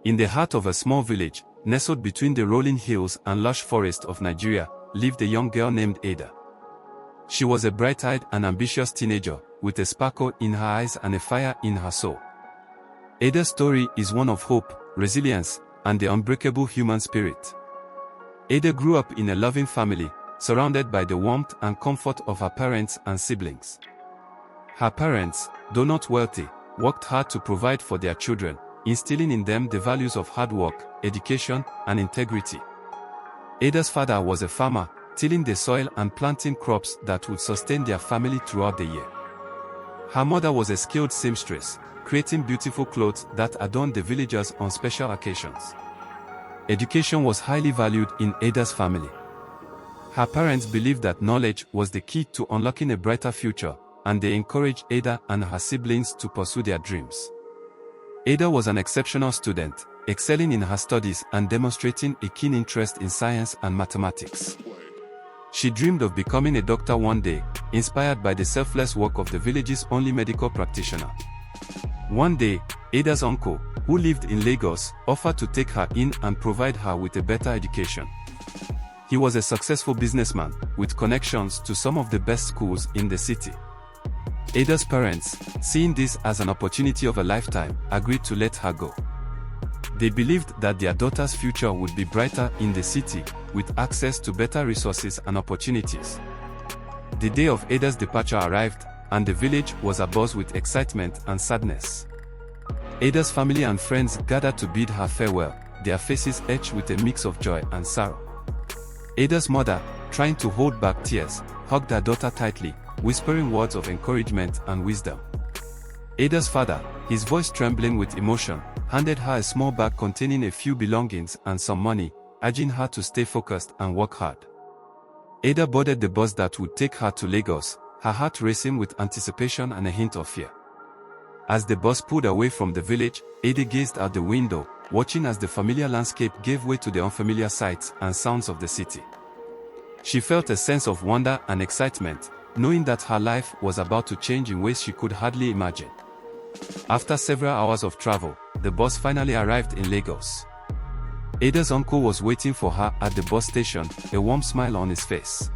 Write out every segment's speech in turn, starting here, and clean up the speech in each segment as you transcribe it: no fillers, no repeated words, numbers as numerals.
In the heart of a small village, nestled between the rolling hills and lush forests of Nigeria, lived a young girl named Ada. She was a bright-eyed and ambitious teenager, with a sparkle in her eyes and a fire in her soul. Ada's story is one of hope, resilience, and the unbreakable human spirit. Ada grew up in a loving family, surrounded by the warmth and comfort of her parents and siblings. Her parents, though not wealthy, worked hard to provide for their children, instilling in them the values of hard work, education, and integrity. Ada's father was a farmer, tilling the soil and planting crops that would sustain their family throughout the year. Her mother was a skilled seamstress, creating beautiful clothes that adorned the villagers on special occasions. Education was highly valued in Ada's family. Her parents believed that knowledge was the key to unlocking a brighter future, and they encouraged Ada and her siblings to pursue their dreams. Ada was an exceptional student, excelling in her studies and demonstrating a keen interest in science and mathematics. She dreamed of becoming a doctor one day, inspired by the selfless work of the village's only medical practitioner. One day, Ada's uncle, who lived in Lagos, offered to take her in and provide her with a better education. He was a successful businessman, with connections to some of the best schools in the city. Ada's parents, seeing this as an opportunity of a lifetime, agreed to let her go. They believed that their daughter's future would be brighter in the city, with access to better resources and opportunities. The day of Ada's departure arrived, and the village was abuzz with excitement and sadness. Ada's family and friends gathered to bid her farewell, their faces etched with a mix of joy and sorrow. Ada's mother, trying to hold back tears, hugged her daughter tightly, whispering words of encouragement and wisdom. Ada's father, his voice trembling with emotion, handed her a small bag containing a few belongings and some money, urging her to stay focused and work hard. Ada boarded the bus that would take her to Lagos, her heart racing with anticipation and a hint of fear. As the bus pulled away from the village, Ada gazed out the window, watching as the familiar landscape gave way to the unfamiliar sights and sounds of the city. She felt a sense of wonder and excitement, knowing that her life was about to change in ways she could hardly imagine. After several hours of travel, the bus finally arrived in Lagos. Ada's uncle was waiting for her at the bus station, a warm smile on his face.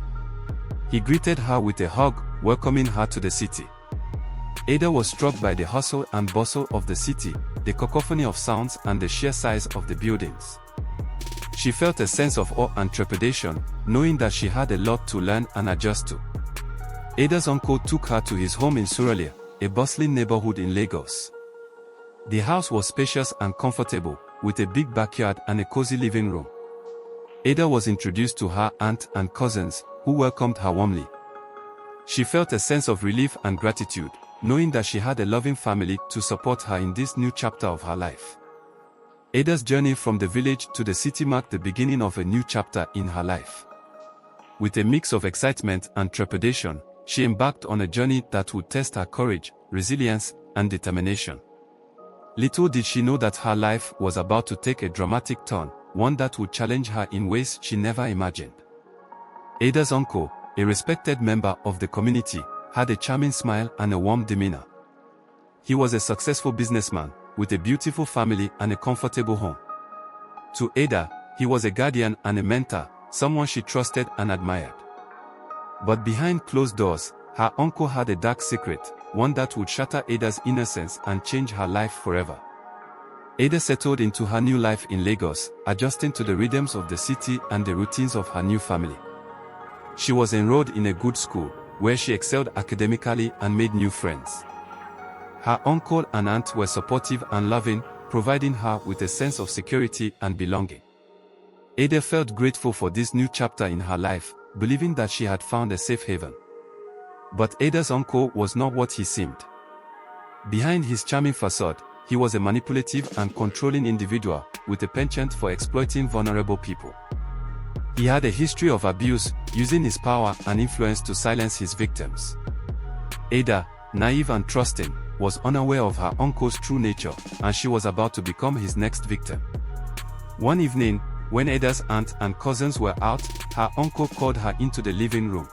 He greeted her with a hug, welcoming her to the city. Ada was struck by the hustle and bustle of the city, the cacophony of sounds and the sheer size of the buildings. She felt a sense of awe and trepidation, knowing that she had a lot to learn and adjust to. Ada's uncle took her to his home in Surulere, a bustling neighborhood in Lagos. The house was spacious and comfortable, with a big backyard and a cozy living room. Ada was introduced to her aunt and cousins, who welcomed her warmly. She felt a sense of relief and gratitude, knowing that she had a loving family to support her in this new chapter of her life. Ada's journey from the village to the city marked the beginning of a new chapter in her life. With a mix of excitement and trepidation, she embarked on a journey that would test her courage, resilience, and determination. Little did she know that her life was about to take a dramatic turn, one that would challenge her in ways she never imagined. Ada's uncle, a respected member of the community, had a charming smile and a warm demeanor. He was a successful businessman, with a beautiful family and a comfortable home. To Ada, he was a guardian and a mentor, someone she trusted and admired. But behind closed doors, her uncle had a dark secret, one that would shatter Ada's innocence and change her life forever. Ada settled into her new life in Lagos, adjusting to the rhythms of the city and the routines of her new family. She was enrolled in a good school, where she excelled academically and made new friends. Her uncle and aunt were supportive and loving, providing her with a sense of security and belonging. Ada felt grateful for this new chapter in her life, believing that she had found a safe haven. But Ada's uncle was not what he seemed. Behind his charming facade, he was a manipulative and controlling individual, with a penchant for exploiting vulnerable people. He had a history of abuse, using his power and influence to silence his victims. Ada, naive and trusting, was unaware of her uncle's true nature, and she was about to become his next victim. One evening, when Ada's aunt and cousins were out, her uncle called her into the living room.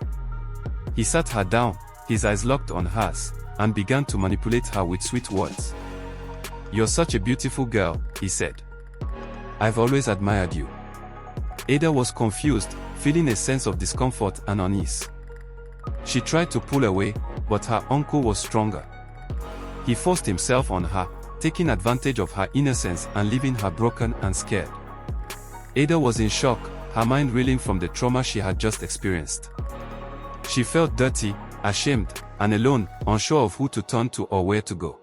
He sat her down, his eyes locked on hers, and began to manipulate her with sweet words. "You're such a beautiful girl," he said. I've always admired you. Ada was confused, feeling a sense of discomfort and unease. She tried to pull away, but her uncle was stronger. He forced himself on her, taking advantage of her innocence and leaving her broken and scared. Ada was in shock, her mind reeling from the trauma she had just experienced. She felt dirty, ashamed, and alone, unsure of who to turn to or where to go.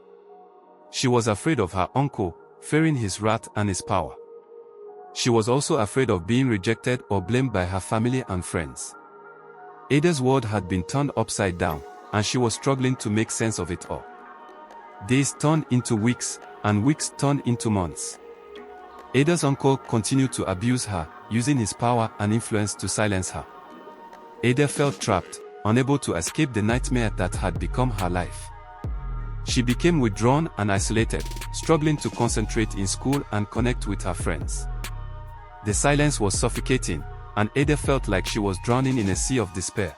She was afraid of her uncle, fearing his wrath and his power. She was also afraid of being rejected or blamed by her family and friends. Ada's world had been turned upside down, and she was struggling to make sense of it all. Days turned into weeks, and weeks turned into months. Ada's uncle continued to abuse her, using his power and influence to silence her. Ada felt trapped, unable to escape the nightmare that had become her life. She became withdrawn and isolated, struggling to concentrate in school and connect with her friends. The silence was suffocating, and Ada felt like she was drowning in a sea of despair.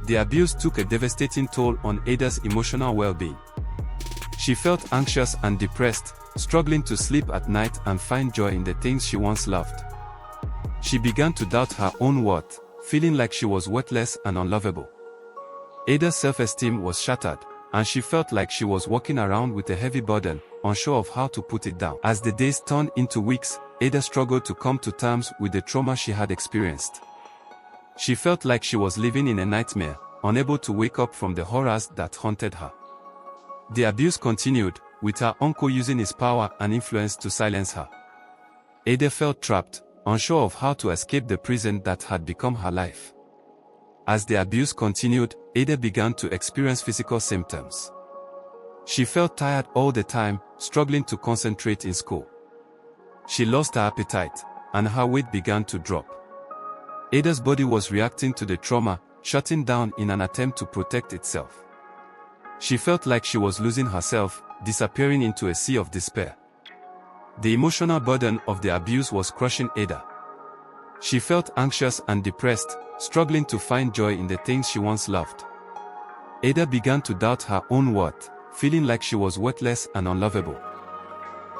The abuse took a devastating toll on Ada's emotional well-being. She felt anxious and depressed, struggling to sleep at night and find joy in the things she once loved. She began to doubt her own worth, feeling like she was worthless and unlovable. Ada's self-esteem was shattered, and she felt like she was walking around with a heavy burden, unsure of how to put it down. As the days turned into weeks, Ada struggled to come to terms with the trauma she had experienced. She felt like she was living in a nightmare, unable to wake up from the horrors that haunted her. The abuse continued, with her uncle using his power and influence to silence her. Ada felt trapped, unsure of how to escape the prison that had become her life. As the abuse continued, Ada began to experience physical symptoms. She felt tired all the time, struggling to concentrate in school. She lost her appetite, and her weight began to drop. Ada's body was reacting to the trauma, shutting down in an attempt to protect itself. She felt like she was losing herself, disappearing into a sea of despair. The emotional burden of the abuse was crushing Ada. She felt anxious and depressed, struggling to find joy in the things she once loved. Ada began to doubt her own worth, feeling like she was worthless and unlovable.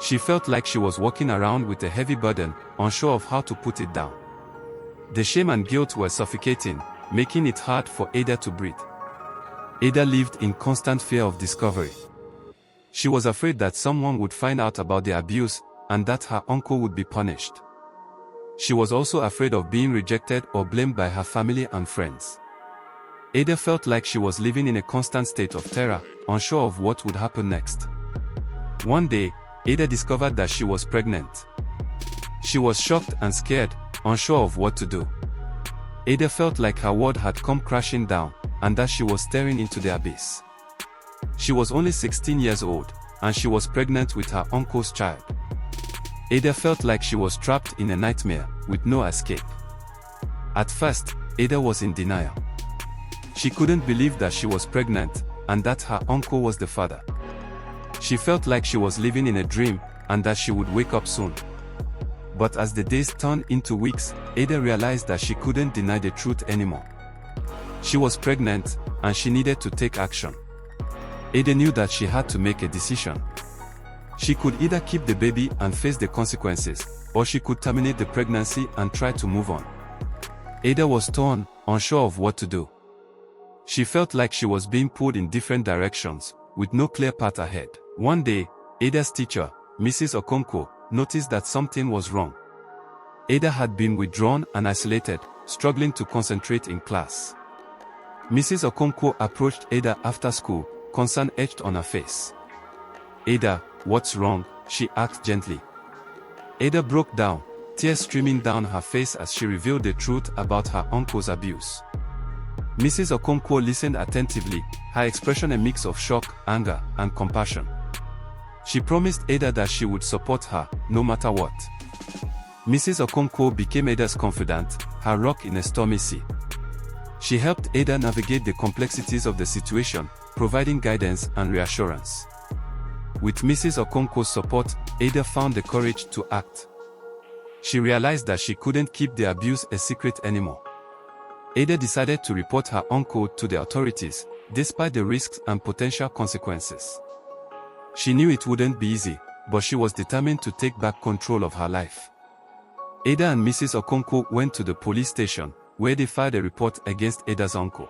She felt like she was walking around with a heavy burden, unsure of how to put it down. The shame and guilt were suffocating, making it hard for Ada to breathe. Ada lived in constant fear of discovery. She was afraid that someone would find out about the abuse, and that her uncle would be punished. She was also afraid of being rejected or blamed by her family and friends. Ada felt like she was living in a constant state of terror, unsure of what would happen next. One day, Ada discovered that she was pregnant. She was shocked and scared, unsure of what to do. Ada felt like her world had come crashing down, and that she was staring into the abyss. She was only 16 years old, and she was pregnant with her uncle's child. Ada felt like she was trapped in a nightmare, with no escape. At first, Ada was in denial. She couldn't believe that she was pregnant, and that her uncle was the father. She felt like she was living in a dream, and that she would wake up soon. But as the days turned into weeks, Ada realized that she couldn't deny the truth anymore. She was pregnant, and she needed to take action. Ada knew that she had to make a decision. She could either keep the baby and face the consequences, or she could terminate the pregnancy and try to move on. Ada was torn, unsure of what to do. She felt like she was being pulled in different directions, with no clear path ahead. One day, Ada's teacher, Mrs. Okonkwo, noticed that something was wrong. Ada had been withdrawn and isolated, struggling to concentrate in class. Mrs. Okonkwo approached Ada after school, concern etched on her face. "Ada, what's wrong?" she asked gently. Ada broke down, tears streaming down her face as she revealed the truth about her uncle's abuse. Mrs. Okonkwo listened attentively, her expression a mix of shock, anger, and compassion. She promised Ada that she would support her, no matter what. Mrs. Okonkwo became Ada's confidant, her rock in a stormy sea. She helped Ada navigate the complexities of the situation, providing guidance and reassurance. With Mrs. Okonkwo's support, Ada found the courage to act. She realized that she couldn't keep the abuse a secret anymore. Ada decided to report her uncle to the authorities, despite the risks and potential consequences. She knew it wouldn't be easy, but she was determined to take back control of her life. Ada and Mrs. Okonkwo went to the police station, where they filed a report against Ada's uncle.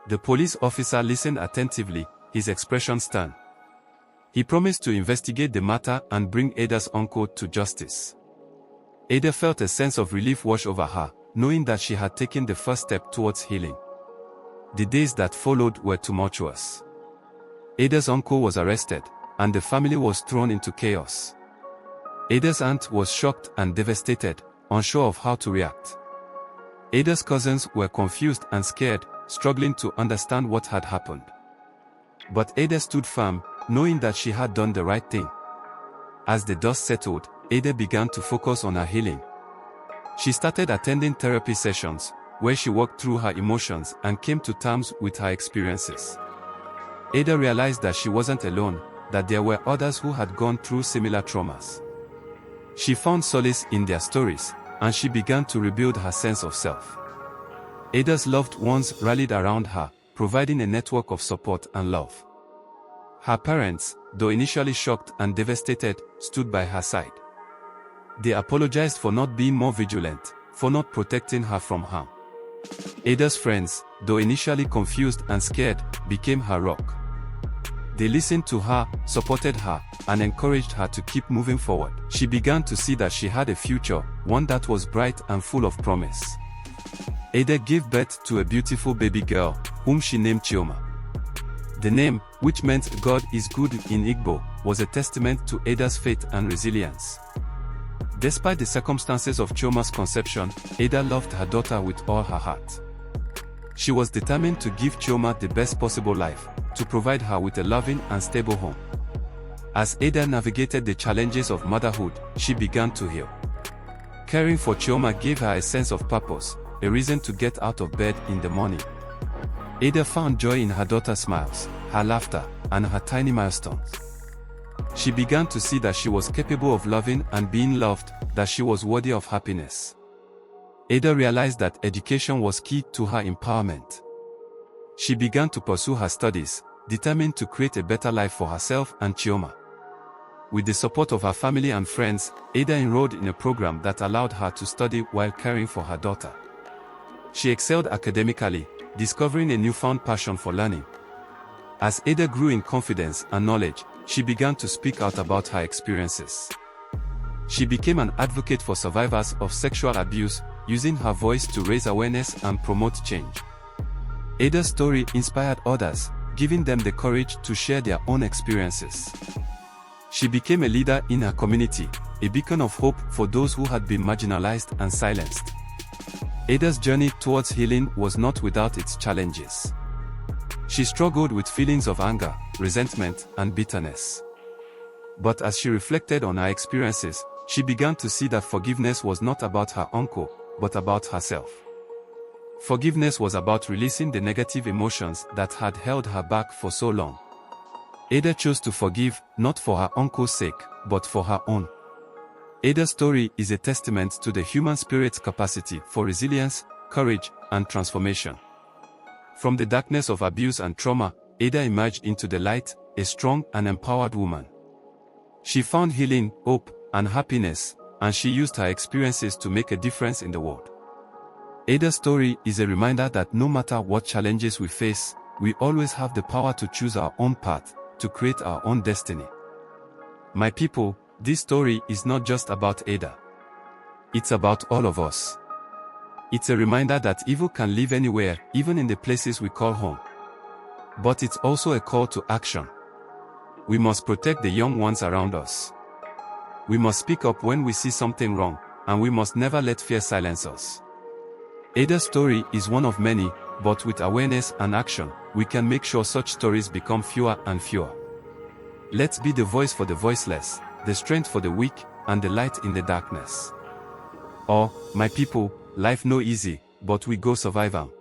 The police officer listened attentively, his expression stern. He promised to investigate the matter and bring Ada's uncle to justice. Ada felt a sense of relief wash over her, knowing that she had taken the first step towards healing. The days that followed were tumultuous. Ada's uncle was arrested, and the family was thrown into chaos. Ada's aunt was shocked and devastated, unsure of how to react. Ada's cousins were confused and scared, struggling to understand what had happened. But Ada stood firm, knowing that she had done the right thing. As the dust settled, Ada began to focus on her healing. She started attending therapy sessions, where she worked through her emotions and came to terms with her experiences. Ada realized that she wasn't alone, that there were others who had gone through similar traumas. She found solace in their stories, and she began to rebuild her sense of self. Ada's loved ones rallied around her, providing a network of support and love. Her parents, though initially shocked and devastated, stood by her side. They apologized for not being more vigilant, for not protecting her from harm. Ada's friends, though initially confused and scared, became her rock. They listened to her, supported her, and encouraged her to keep moving forward. She began to see that she had a future, one that was bright and full of promise. Ada gave birth to a beautiful baby girl, whom she named Chioma. The name, which meant God is good in Igbo, was a testament to Ada's faith and resilience. Despite the circumstances of Chioma's conception, Ada loved her daughter with all her heart. She was determined to give Chioma the best possible life, to provide her with a loving and stable home. As Ada navigated the challenges of motherhood, she began to heal. Caring for Chioma gave her a sense of purpose, a reason to get out of bed in the morning. Ada found joy in her daughter's smiles, her laughter, and her tiny milestones. She began to see that she was capable of loving and being loved, that she was worthy of happiness. Ada realized that education was key to her empowerment. She began to pursue her studies, determined to create a better life for herself and Chioma. With the support of her family and friends, Ada enrolled in a program that allowed her to study while caring for her daughter. She excelled academically, discovering a newfound passion for learning. As Ada grew in confidence and knowledge, she began to speak out about her experiences. She became an advocate for survivors of sexual abuse, using her voice to raise awareness and promote change. Ada's story inspired others, giving them the courage to share their own experiences. She became a leader in her community, a beacon of hope for those who had been marginalized and silenced. Ada's journey towards healing was not without its challenges. She struggled with feelings of anger, resentment, and bitterness. But as she reflected on her experiences, she began to see that forgiveness was not about her uncle, but about herself. Forgiveness was about releasing the negative emotions that had held her back for so long. Ada chose to forgive, not for her uncle's sake, but for her own. Ada's story is a testament to the human spirit's capacity for resilience, courage, and transformation. From the darkness of abuse and trauma, Ada emerged into the light, a strong and empowered woman. She found healing, hope, and happiness, and she used her experiences to make a difference in the world. Ada's story is a reminder that no matter what challenges we face, we always have the power to choose our own path, to create our own destiny. My people, this story is not just about Ada. It's about all of us. It's a reminder that evil can live anywhere, even in the places we call home. But it's also a call to action. We must protect the young ones around us. We must speak up when we see something wrong, and we must never let fear silence us. Ada's story is one of many, but with awareness and action, we can make sure such stories become fewer and fewer. Let's be the voice for the voiceless, the strength for the weak, and the light in the darkness. My people, life no easy, but we go survive am.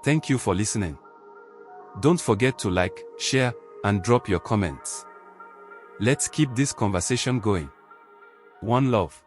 Thank you for listening. Don't forget to like, share, and drop your comments. Let's keep this conversation going. One love.